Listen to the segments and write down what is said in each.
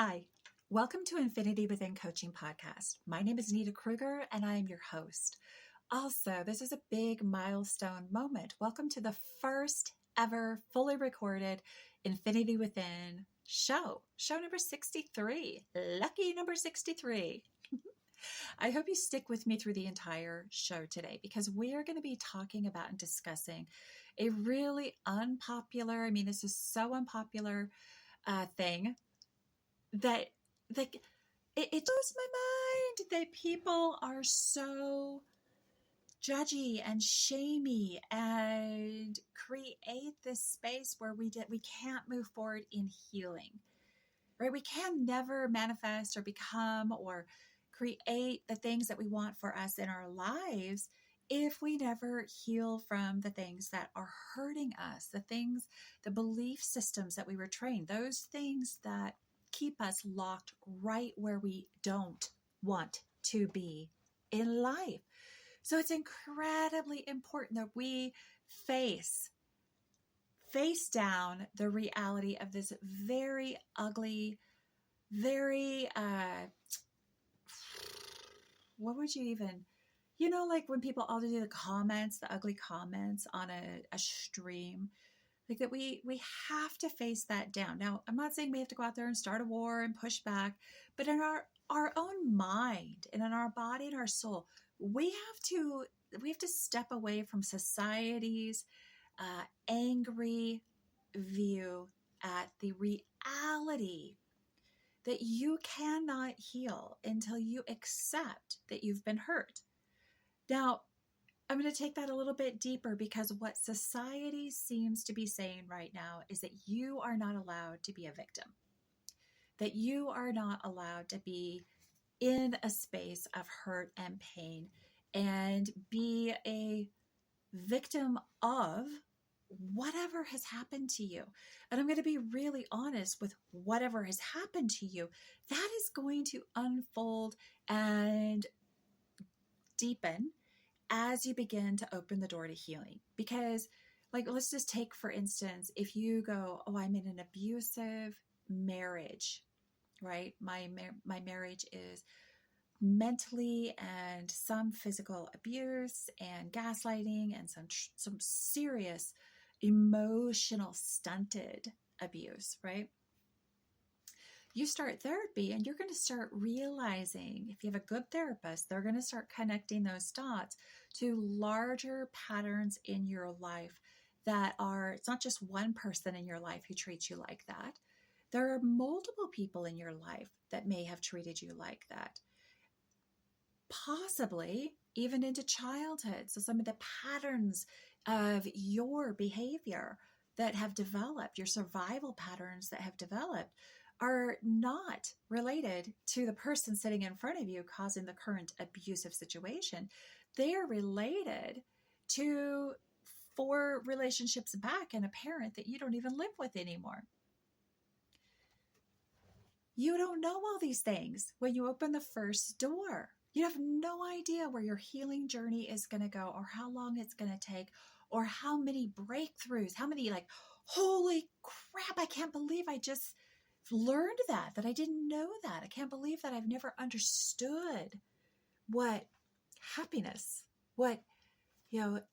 Hi, welcome to Infinity Within Coaching Podcast. My name is Nita Kruger and I am your host. Also, this is a big milestone moment. Welcome to the first ever fully recorded Infinity Within show number 63. Lucky number 63. I hope you stick with me through the entire show today because we are going to be talking about and discussing a really unpopular, this is so unpopular thing that it blows my mind that people are so judgy and shamey and create this space where we can't move forward in healing, right? We can never manifest or become or create the things that we want for us in our lives if we never heal from the things that are hurting us, the belief systems that we were trained, those things that keep us locked right where we don't want to be in life. So it's incredibly important that we face down the reality of this very ugly, very, what would you even, like when people all do the comments, the ugly comments on a stream, like that we have to face that down. Now, I'm not saying we have to go out there and start a war and push back, but in our own mind and in our body and our soul, we have to step away from society's angry view at the reality that you cannot heal until you accept that you've been hurt. Now, I'm going to take that a little bit deeper because what society seems to be saying right now is that you are not allowed to be a victim, that you are not allowed to be in a space of hurt and pain and be a victim of whatever has happened to you. And I'm going to be really honest with whatever has happened to you. That is going to unfold and deepen as you begin to open the door to healing. Because, let's just take, for instance, if you go, oh, I'm in an abusive marriage, right? My marriage is mentally and some physical abuse and gaslighting and some serious emotional stunted abuse, right? You start therapy and you're going to start realizing, if you have a good therapist, they're going to start connecting those dots to larger patterns in your life that are, it's not just one person in your life who treats you like that. There are multiple people in your life that may have treated you like that, possibly even into childhood. So some of the patterns of your behavior that have developed, your survival patterns that have developed, are not related to the person sitting in front of you causing the current abusive situation. They are related to 4 relationships back and a parent that you don't even live with anymore. You don't know all these things when you open the first door. You have no idea where your healing journey is going to go or how long it's going to take or how many breakthroughs, how many holy crap, I can't believe I just learned that I didn't know that. I can't believe that I've never understood what happiness, what,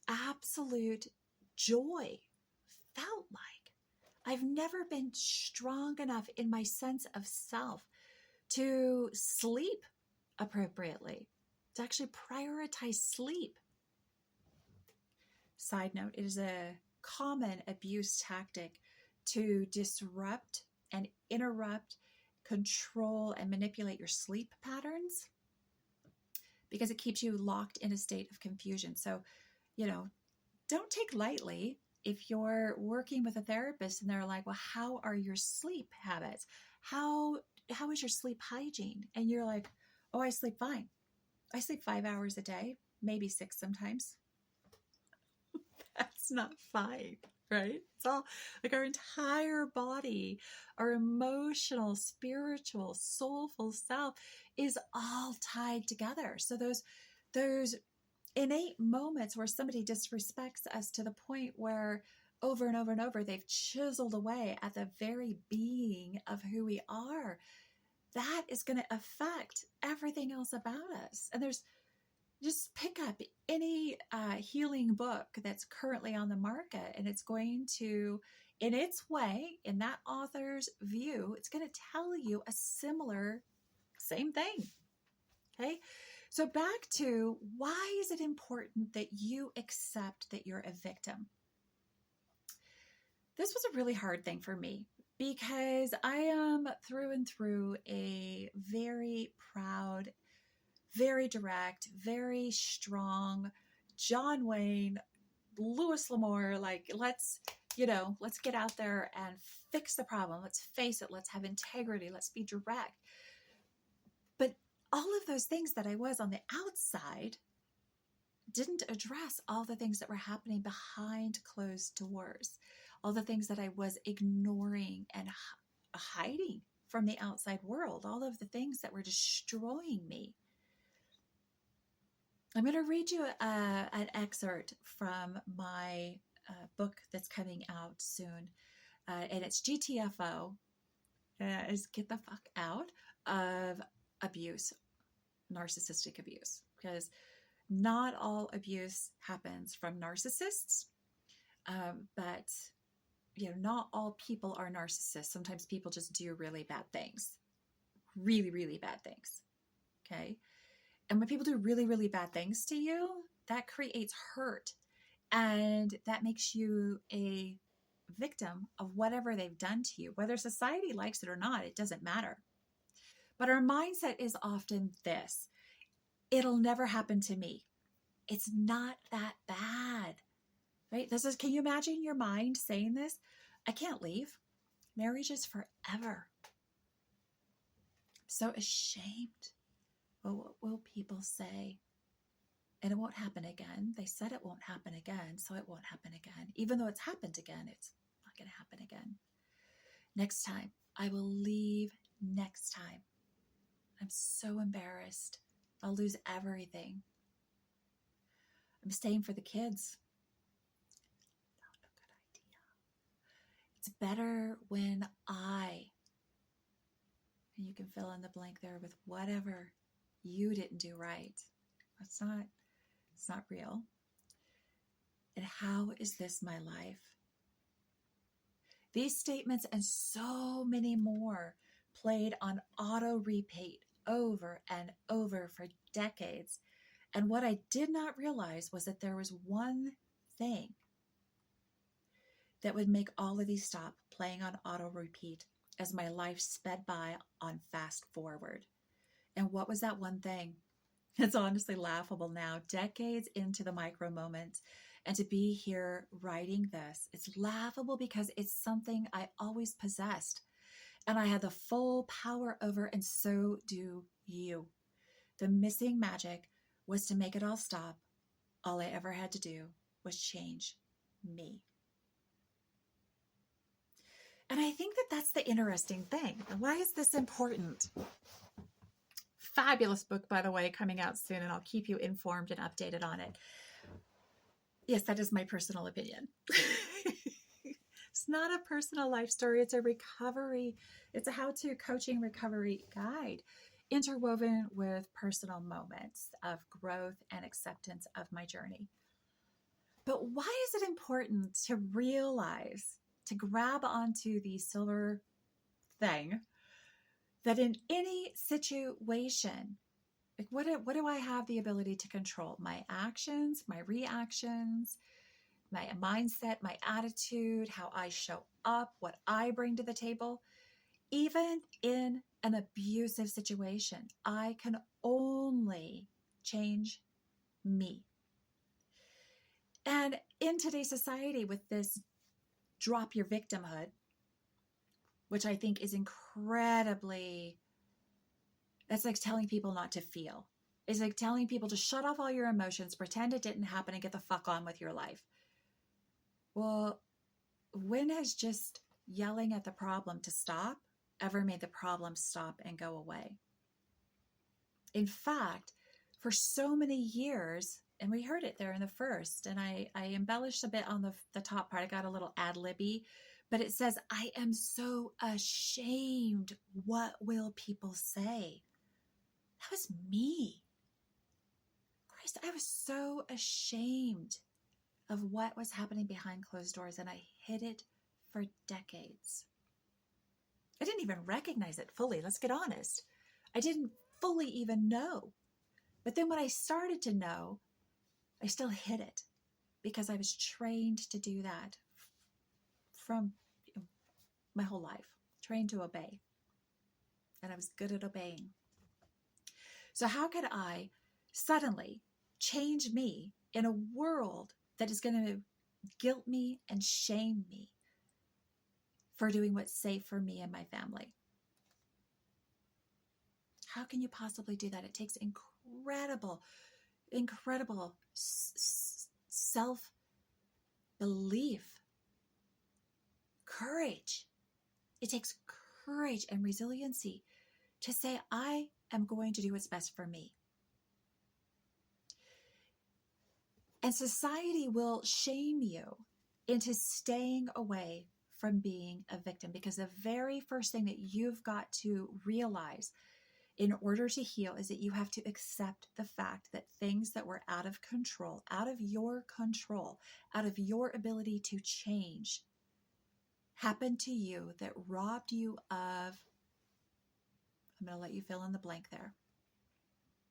absolute joy felt like. I've never been strong enough in my sense of self to sleep appropriately, to actually prioritize sleep. Side note, it is a common abuse tactic to disrupt and interrupt, control, and manipulate your sleep patterns because it keeps you locked in a state of confusion. So, don't take lightly if you're working with a therapist and they're like, well, how are your sleep habits? How is your sleep hygiene? And you're like, oh, I sleep fine. I sleep 5 hours a day, maybe 6 sometimes. That's not fine, right? It's all like our entire body, our emotional, spiritual, soulful self is all tied together. So those innate moments where somebody disrespects us to the point where over and over and over, they've chiseled away at the very being of who we are. that is going to affect everything else about us. And just pick up any healing book that's currently on the market, and it's going to, in its way, in that author's view, it's going to tell you a similar, same thing. Okay. So back to, why is it important that you accept that you're a victim? This was a really hard thing for me, because I am through and through a very proud, very direct, very strong, John Wayne, Louis L'Amour, like, let's get out there and fix the problem. Let's face it. Let's have integrity. Let's be direct. But all of those things that I was on the outside didn't address all the things that were happening behind closed doors, all the things that I was ignoring and hiding from the outside world, all of the things that were destroying me. I'm going to read you an excerpt from my book that's coming out soon, and it's GTFO, is Get the Fuck Out of Abuse, Narcissistic Abuse, because not all abuse happens from narcissists, but not all people are narcissists. Sometimes people just do really bad things, really, really bad things. Okay. And when people do really, really bad things to you, that creates hurt, and that makes you a victim of whatever they've done to you. Whether society likes it or not, it doesn't matter. But our mindset is often this: it'll never happen to me. It's not that bad, right? Can you imagine your mind saying this? I can't leave. Marriage is forever. I'm so ashamed. Well, what will people say? And it won't happen again. They said it won't happen again, so it won't happen again. Even though it's happened again, it's not going to happen again. Next time, I will leave next time. I'm so embarrassed. I'll lose everything. I'm staying for the kids. Not a good idea. It's better when and you can fill in the blank there with whatever you didn't do right. It's not real. And how is this my life? These statements and so many more played on auto repeat over and over for decades. And what I did not realize was that there was one thing that would make all of these stop playing on auto repeat as my life sped by on fast forward. And what was that one thing? It's honestly laughable now, decades into the micro moments, and to be here writing this. It's laughable because it's something I always possessed, and I had the full power over, and so do you. The missing magic was to make it all stop. All I ever had to do was change me. And I think that that's the interesting thing. Why is this important? Fabulous book, by the way, coming out soon, and I'll keep you informed and updated on it. Yes, that is my personal opinion. It's not a personal life story. It's a recovery. It's a how-to coaching recovery guide interwoven with personal moments of growth and acceptance of my journey. But why is it important to realize, to grab onto the silver thing, that in any situation, like what do I have the ability to control? My actions, my reactions, my mindset, my attitude, how I show up, what I bring to the table. Even in an abusive situation, I can only change me. And in today's society, with this drop your victimhood, which I think is incredibly, that's like telling people not to feel. It's like telling people to shut off all your emotions, pretend it didn't happen, and get the fuck on with your life. Well, when has just yelling at the problem to stop ever made the problem stop and go away? In fact, for so many years, and we heard it there in the first, and I embellished a bit on the top part. I got a little ad-libby, But it says, I am so ashamed. What will people say? That was me. Christ, I was so ashamed of what was happening behind closed doors, and I hid it for decades. I didn't even recognize it fully. Let's get honest. I didn't fully even know. But then when I started to know, I still hid it because I was trained to do that from my whole life, trained to obey. And I was good at obeying. So how could I suddenly change me in a world that is going to guilt me and shame me for doing what's safe for me and my family? How can you possibly do that? It takes incredible self-belief, courage. It takes courage and resiliency to say, I am going to do what's best for me. And society will shame you into staying away from being a victim, because the very first thing that you've got to realize in order to heal is that you have to accept the fact that things that were out of control, out of your ability to change, happened to you that robbed you of, I'm going to let you fill in the blank there.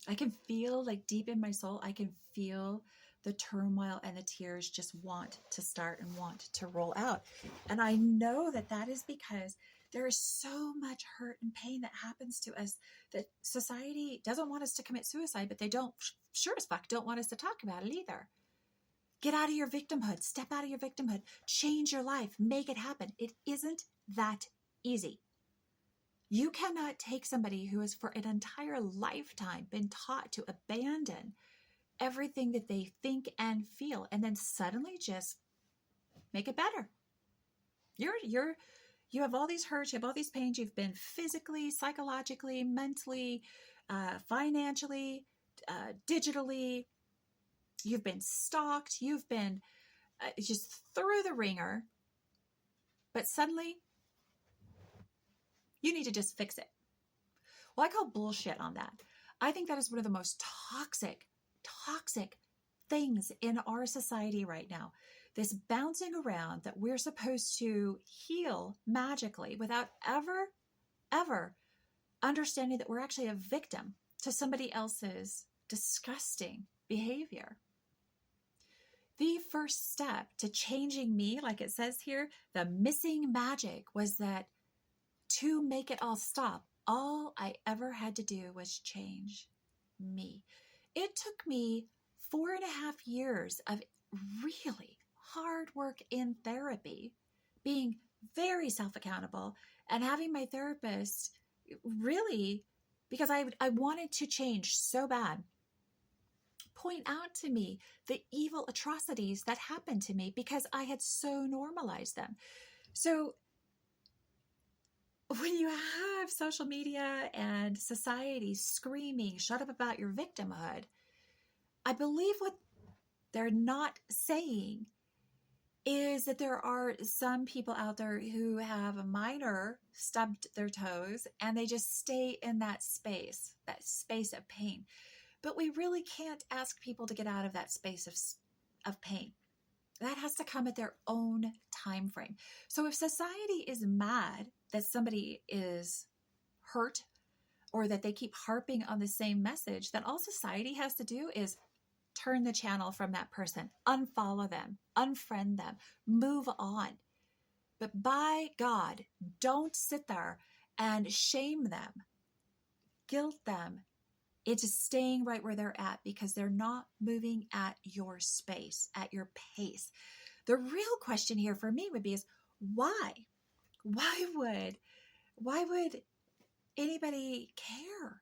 I can feel, like, deep in my soul, I can feel the turmoil and the tears just want to start and want to roll out. And I know that that is because there is so much hurt and pain that happens to us that society doesn't want us to commit suicide, but they don't, sure as fuck, don't want us to talk about it either. Get out of your victimhood. Step out of your victimhood. Change your life. Make it happen. It isn't that easy. You cannot take somebody who has for an entire lifetime been taught to abandon everything that they think and feel and then suddenly just make it better. You have all these hurts, you have all these pains. You've been physically, psychologically, mentally, financially, digitally. You've been stalked. You've been just through the ringer. But suddenly, you need to just fix it. Well, I call bullshit on that. I think that is one of the most toxic things in our society right now. This bouncing around that we're supposed to heal magically without ever understanding that we're actually a victim to somebody else's disgusting behavior. The first step to changing me, like it says here, the missing magic was that to make it all stop, all I ever had to do was change me. It took me 4.5 years of really hard work in therapy, being very self-accountable, and having my therapist really, because I wanted to change so bad, point out to me the evil atrocities that happened to me because I had so normalized them. So when you have social media and society screaming, shut up about your victimhood, I believe what they're not saying is that there are some people out there who have a minor stubbed their toes and they just stay in that space of pain. But we really can't ask people to get out of that space of pain. That has to come at their own time frame. So if society is mad that somebody is hurt or that they keep harping on the same message, then all society has to do is turn the channel from that person, unfollow them, unfriend them, move on. But by God, don't sit there and shame them, guilt them into staying right where they're at because they're not moving at your space, at your pace. The real question here for me would be is why? Why would anybody care?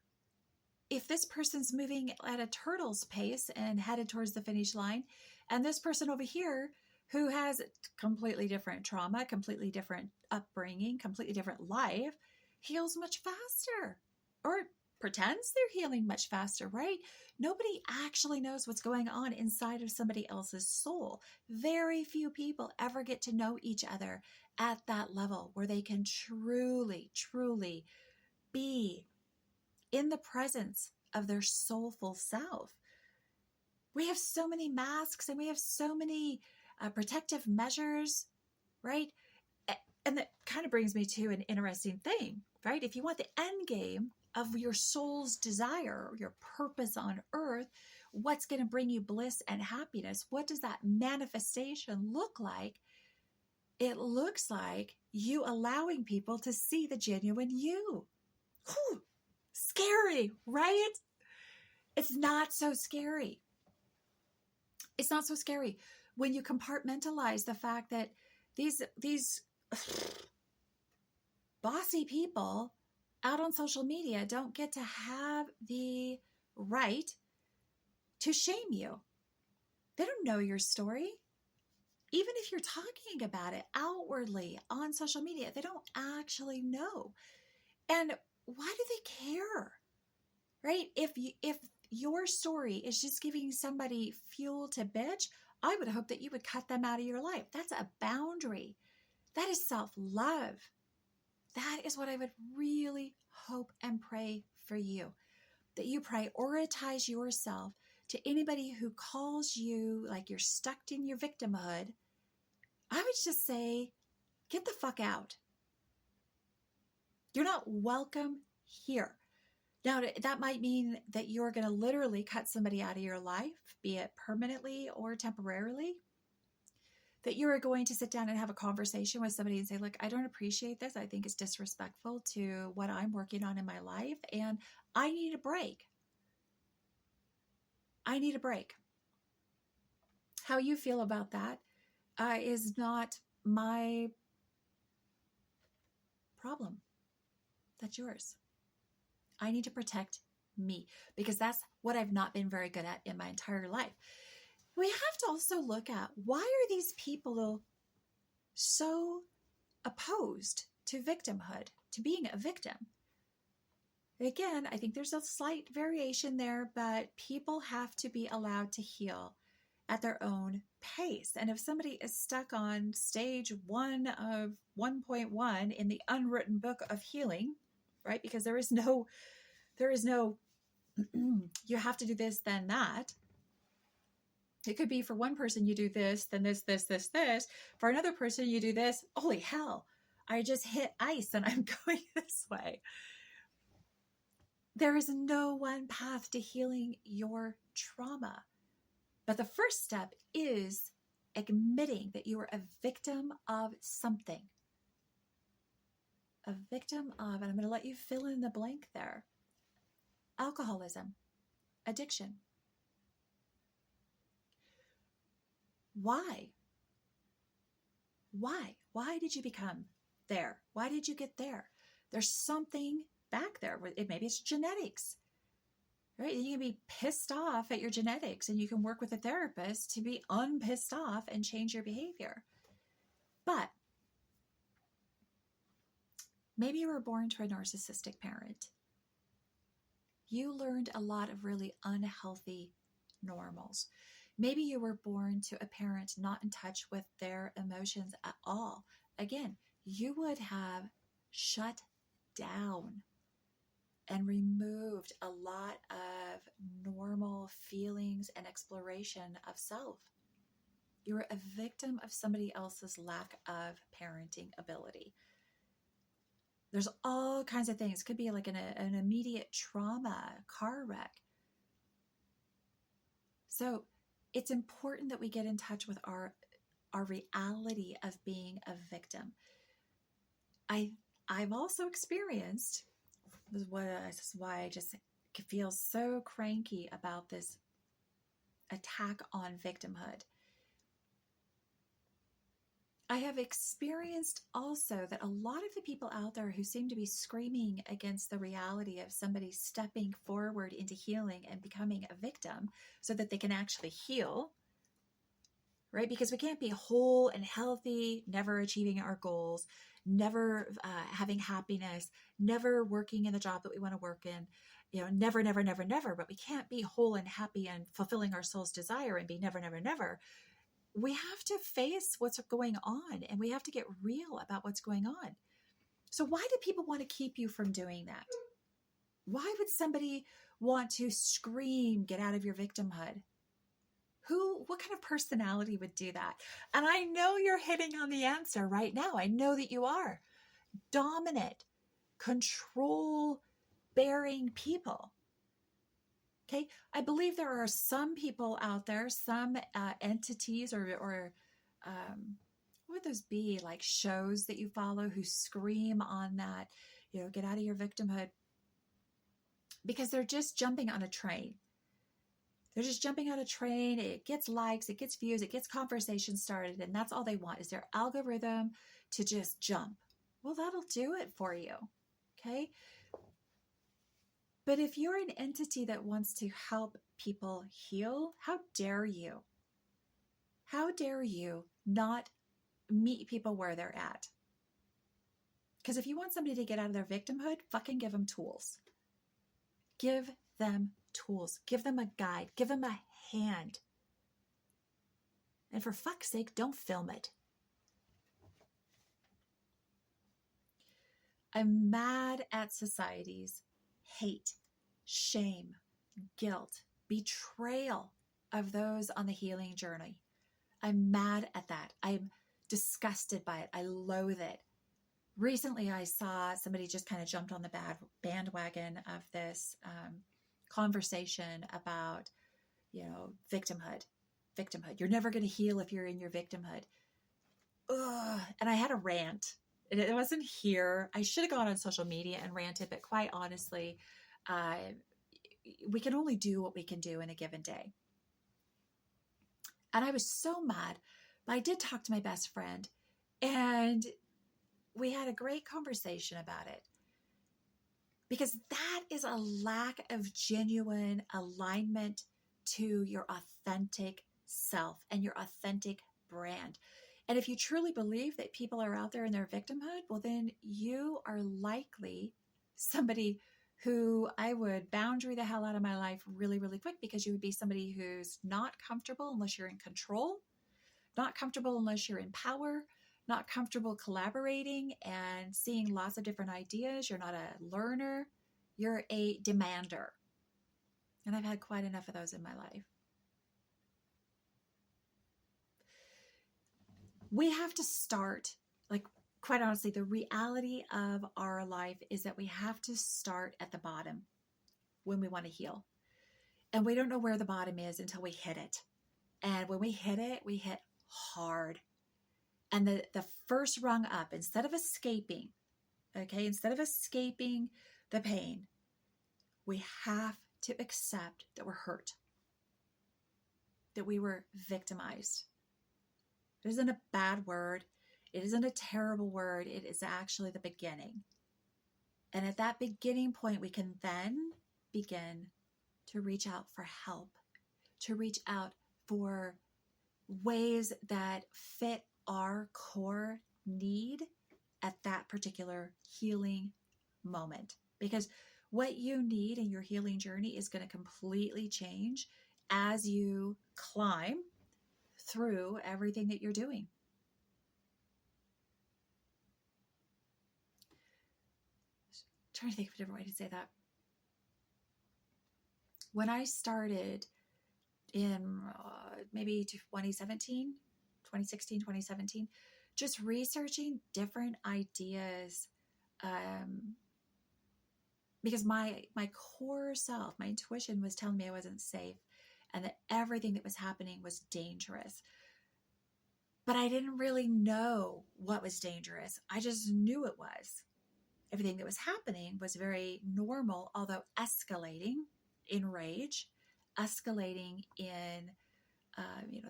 If this person's moving at a turtle's pace and headed towards the finish line, and this person over here who has completely different trauma, completely different upbringing, completely different life, heals much faster or pretends they're healing much faster, right? Nobody actually knows what's going on inside of somebody else's soul. Very few people ever get to know each other at that level where they can truly, truly be in the presence of their soulful self. We have so many masks and we have so many protective measures, right? And that kind of brings me to an interesting thing, right? If you want the end game of your soul's desire, your purpose on earth, what's going to bring you bliss and happiness? What does that manifestation look like? It looks like you allowing people to see the genuine you. Whew, scary, right? It's not so scary. It's not so scary when you compartmentalize the fact that these bossy people out on social media don't get to have the right to shame you. They don't know your story. Even if you're talking about it outwardly on social media, they don't actually know. And why do they care? Right? If your story is just giving somebody fuel to bitch, I would hope that you would cut them out of your life. That's a boundary. That is self-love. That is what I would really hope and pray for you, that you prioritize yourself to anybody who calls you like you're stuck in your victimhood. I would just say, get the fuck out. You're not welcome here. Now, that might mean that you're going to literally cut somebody out of your life, be it permanently or temporarily. That you are going to sit down and have a conversation with somebody and say, look, I don't appreciate this. I think it's disrespectful to what I'm working on in my life, and I need a break. I need a break. How you feel about that is not my problem. That's yours. I need to protect me because that's what I've not been very good at in my entire life. We have to also look at, why are these people so opposed to victimhood, to being a victim? Again, I think there's a slight variation there, but people have to be allowed to heal at their own pace. And if somebody is stuck on stage 1 of 1.1 in the unwritten book of healing, right? Because there is no, you have to do this, then that. It could be for one person, you do this, then this, this, this, this. For another person, you do this. Holy hell, I just hit ice and I'm going this way. There is no one path to healing your trauma. But the first step is admitting that you are a victim of something. A victim of, and I'm going to let you fill in the blank there. Alcoholism, addiction. Why? Why did you become there? Why did you get there? There's something back there. Maybe it's genetics, right? You can be pissed off at your genetics and you can work with a therapist to be unpissed off and change your behavior. But maybe you were born to a narcissistic parent. You learned a lot of really unhealthy normals. Maybe you were born to a parent not in touch with their emotions at all. Again, you would have shut down and removed a lot of normal feelings and exploration of self. You were a victim of somebody else's lack of parenting ability. There's all kinds of things. It could be like an immediate trauma, car wreck. So it's important that we get in touch with our reality of being a victim. I've also experienced, this is why I just feel so cranky about this attack on victimhood. I have experienced also that a lot of the people out there who seem to be screaming against the reality of somebody stepping forward into healing and becoming a victim so that they can actually heal, right? Because we can't be whole and healthy, never achieving our goals, never having happiness, never working in the job that we want to work in, never, never, never, never. But we can't be whole and happy and fulfilling our soul's desire and be never, never, never. we have to face what's going on, and we have to get real about what's going on. So why do people want to keep you from doing that? Why would somebody want to scream, get out of your victimhood? What kind of personality would do that? And I know you're hitting on the answer right now. I know that you are. Dominant, control bearing people. Okay. I believe there are some people out there, some entities or what would those be, like shows that you follow who scream on that, get out of your victimhood, because they're just jumping on a train. They're just jumping on a train. It gets likes, it gets views, it gets conversation started. And that's all they want is their algorithm to just jump. Well, that'll do it for you. Okay. But if you're an entity that wants to help people heal, how dare you? How dare you not meet people where they're at? Because if you want somebody to get out of their victimhood, fucking give them tools. Give them tools. Give them a guide. Give them a hand. And for fuck's sake, don't film it. I'm mad at society's hate, shame, guilt, betrayal of those on the healing journey. I'm mad at that. I'm disgusted by it. I loathe it. Recently, I saw somebody just kind of jumped on the bandwagon of this conversation about, victimhood. You're never going to heal if you're in your victimhood. Ugh. And I had a rant. It wasn't here. I should have gone on social media and ranted, but quite honestly, we can only do what we can do in a given day. And I was so mad, but I did talk to my best friend, and we had a great conversation about it, because that is a lack of genuine alignment to your authentic self and your authentic brand. And if you truly believe that people are out there in their victimhood, well, then you are likely somebody who I would boundary the hell out of my life really, really quick, because you would be somebody who's not comfortable unless you're in control, not comfortable unless you're in power, not comfortable collaborating and seeing lots of different ideas. You're not a learner. You're a demander. And I've had quite enough of those in my life. We have to start, quite honestly, the reality of our life is that we have to start at the bottom when we want to heal. And we don't know where the bottom is until we hit it. And when we hit it, we hit hard. And the first rung up, instead of escaping the pain, we have to accept that we're hurt, that we were victimized. It isn't a bad word. It isn't a terrible word. It is actually the beginning. And at that beginning point, we can then begin to reach out for help, to reach out for ways that fit our core need at that particular healing moment. Because what you need in your healing journey is going to completely change as you climb through everything that you're doing. I'm trying to think of a different way to say that. When I started in maybe 2016, 2017, just researching different ideas, because my core self, my intuition was telling me I wasn't safe and that everything that was happening was dangerous. But I didn't really know what was dangerous. I just knew it was. Everything that was happening was very normal, although escalating in rage, escalating in,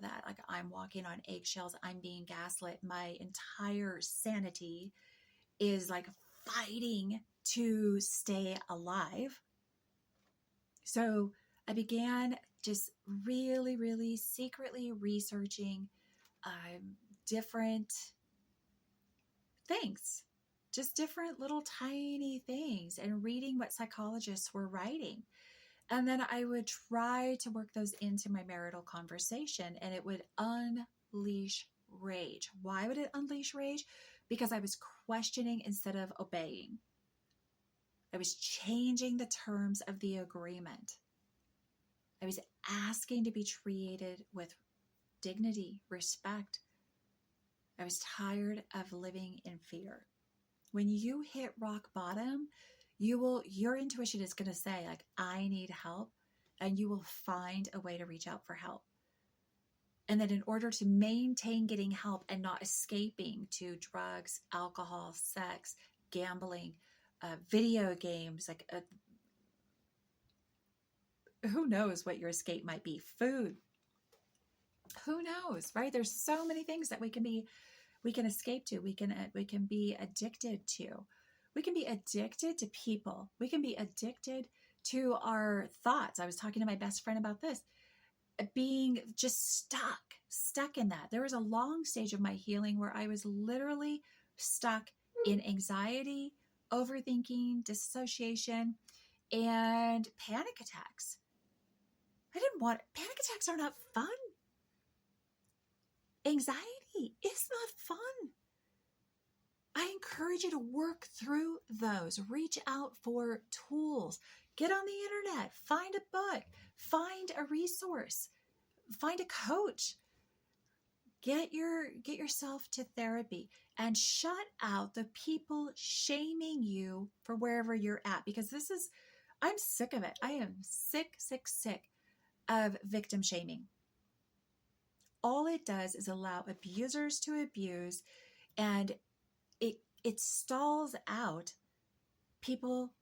that like I'm walking on eggshells, I'm being gaslit. My entire sanity is like fighting to stay alive. So I began just really, really secretly researching different things, just different little tiny things, and reading what psychologists were writing. And then I would try to work those into my marital conversation, and it would unleash rage. Why would it unleash rage? Because I was questioning instead of obeying. I was changing the terms of the agreement. I was asking to be treated with dignity, respect. I was tired of living in fear. When you hit rock bottom, your intuition is going to say, like, I need help, and you will find a way to reach out for help. And then in order to maintain getting help and not escaping to drugs, alcohol, sex, gambling, video games, like who knows what your escape might be? Food. Who knows, right? There's so many things that we can escape to. We can be addicted to. We can be addicted to people. We can be addicted to our thoughts. I was talking to my best friend about this. Being just stuck in that. There was a long stage of my healing where I was literally stuck in anxiety, overthinking, dissociation, and panic attacks. Panic attacks are not fun. Anxiety is not fun. I encourage you to work through those. Reach out for tools. Get on the internet. Find a book. Find a resource. Find a coach. Get yourself to therapy and shut out the people shaming you for wherever you're at, because I'm sick of it. I am sick of victim shaming. All it does is allow abusers to abuse, and it stalls out people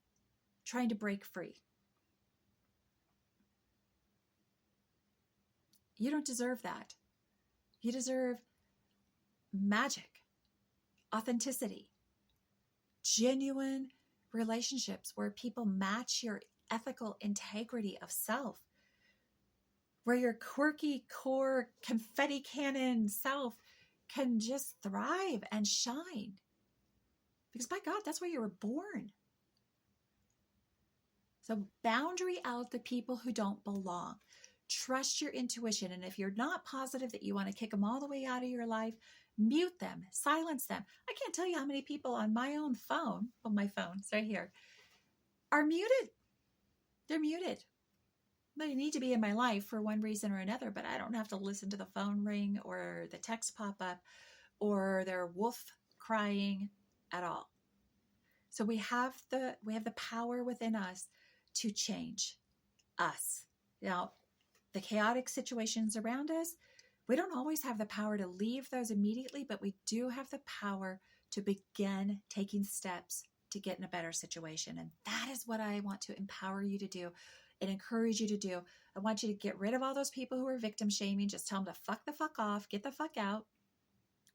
trying to break free. You don't deserve that. You deserve magic, authenticity, genuine relationships where people match your ethical integrity of self, where your quirky core confetti cannon self can just thrive and shine. Because by God, that's where you were born. So boundary out the people who don't belong. Trust your intuition. And if you're not positive that you want to kick them all the way out of your life, mute them, silence them. I can't tell you how many people on my own phone, my phone's right here, are muted. They're muted. They need to be in my life for one reason or another, but I don't have to listen to the phone ring or the text pop up or their wolf crying at all. So we have the power within us to change us. Now, the chaotic situations around us, we don't always have the power to leave those immediately, but we do have the power to begin taking steps to get in a better situation. And that is what I want to empower you to do and encourage you to do. I want you to get rid of all those people who are victim shaming. Just tell them to fuck the fuck off, get the fuck out.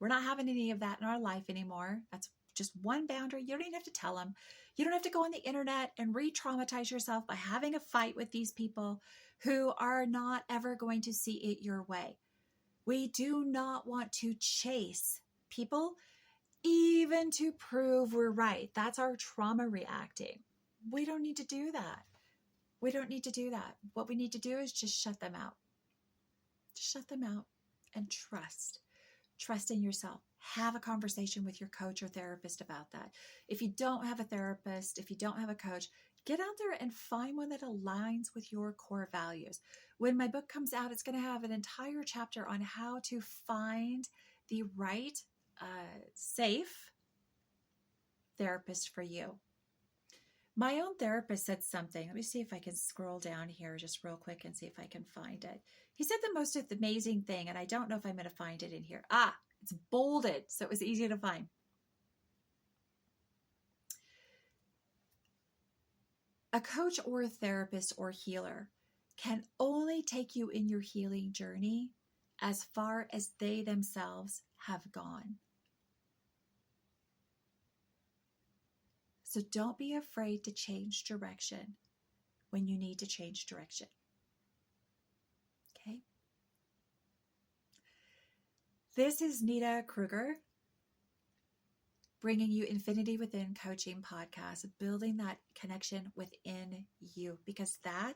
We're not having any of that in our life anymore. That's just one boundary. You don't even have to tell them. You don't have to go on the internet and re-traumatize yourself by having a fight with these people who are not ever going to see it your way. We do not want to chase people even to prove we're right. That's our trauma reacting. We don't need to do that. We don't need to do that. What we need to do is just shut them out. Just shut them out and trust. Trust in yourself. Have a conversation with your coach or therapist about that. If you don't have a therapist, if you don't have a coach, get out there and find one that aligns with your core values. When my book comes out, it's going to have an entire chapter on how to find the right, safe therapist for you. My own therapist said something. Let me see if I can scroll down here just real quick and see if I can find it. He said the most amazing thing, and I don't know if I'm going to find it in here. It's bolded, so it was easy to find. A coach or a therapist or healer can only take you in your healing journey as far as they themselves have gone. So don't be afraid to change direction when you need to change direction. Okay? This is Nita Kruger, bringing you Infinity Within Coaching Podcast, building that connection within you, because that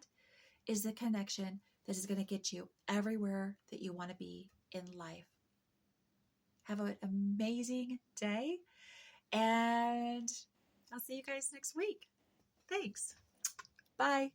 is the connection that is going to get you everywhere that you want to be in life. Have an amazing day, and I'll see you guys next week. Thanks. Bye.